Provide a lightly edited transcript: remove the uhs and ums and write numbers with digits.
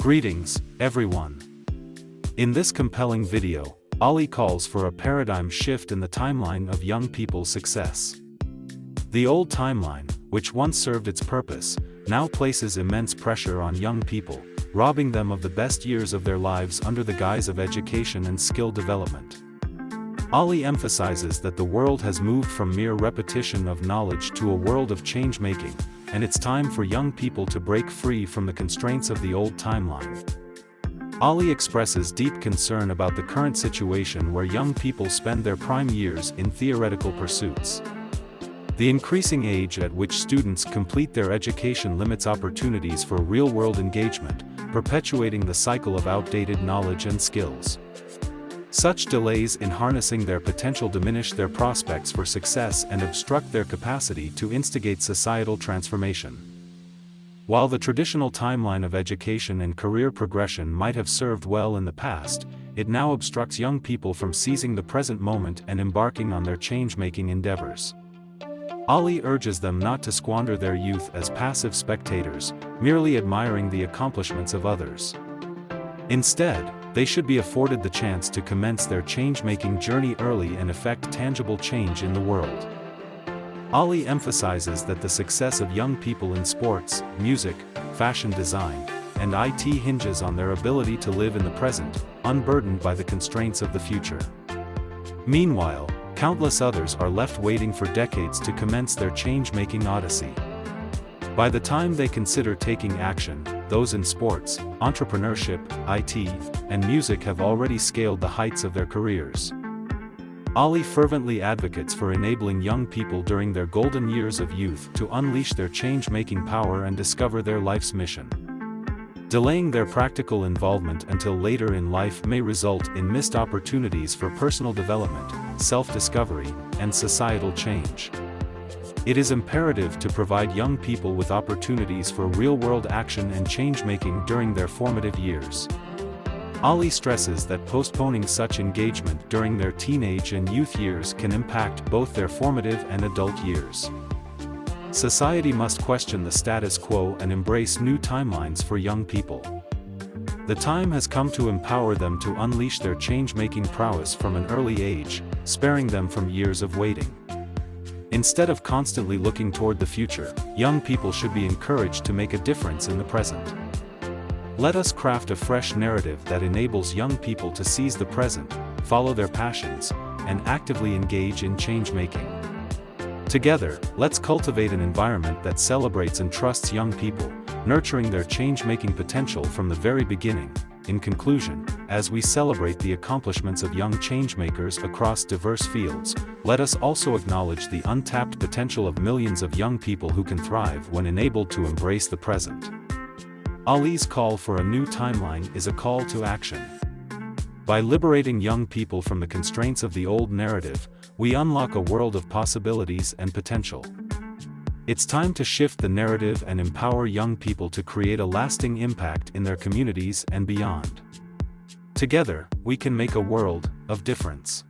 Greetings, everyone. In this compelling video, Ali calls for a paradigm shift in the timeline of young people's success. The old timeline, which once served its purpose, now places immense pressure on young people, robbing them of the best years of their lives under the guise of education and skill development. Ali emphasizes that the world has moved from mere repetition of knowledge to a world of change-making, and it's time for young people to break free from the constraints of the old timeline. Ali expresses deep concern about the current situation where young people spend their prime years in theoretical pursuits. The increasing age at which students complete their education limits opportunities for real-world engagement, perpetuating the cycle of outdated knowledge and skills. Such delays in harnessing their potential diminish their prospects for success and obstruct their capacity to instigate societal transformation. While the traditional timeline of education and career progression might have served well in the past, it now obstructs young people from seizing the present moment and embarking on their change-making endeavors. Ali urges them not to squander their youth as passive spectators, merely admiring the accomplishments of others. Instead, they should be afforded the chance to commence their change-making journey early and effect tangible change in the world. Ali emphasizes that the success of young people in sports, music, fashion design, and IT hinges on their ability to live in the present, unburdened by the constraints of the future. Meanwhile, countless others are left waiting for decades to commence their change-making odyssey. By the time they consider taking action, those in sports, entrepreneurship, IT, and music have already scaled the heights of their careers. Ali fervently advocates for enabling young people during their golden years of youth to unleash their change-making power and discover their life's mission. Delaying their practical involvement until later in life may result in missed opportunities for personal development, self-discovery, and societal change. It is imperative to provide young people with opportunities for real-world action and change-making during their formative years. Ali stresses that postponing such engagement during their teenage and youth years can impact both their formative and adult years. Society must question the status quo and embrace new timelines for young people. The time has come to empower them to unleash their change-making prowess from an early age, sparing them from years of waiting. Instead of constantly looking toward the future, young people should be encouraged to make a difference in the present. Let us craft a fresh narrative that enables young people to seize the present, follow their passions, and actively engage in change-making. Together, let's cultivate an environment that celebrates and trusts young people, nurturing their change-making potential from the very beginning. In conclusion, as we celebrate the accomplishments of young changemakers across diverse fields, let us also acknowledge the untapped potential of millions of young people who can thrive when enabled to embrace the present. Ali's call for a new timeline is a call to action. By liberating young people from the constraints of the old narrative, we unlock a world of possibilities and potential. It's time to shift the narrative and empower young people to create a lasting impact in their communities and beyond. Together, we can make a world of difference.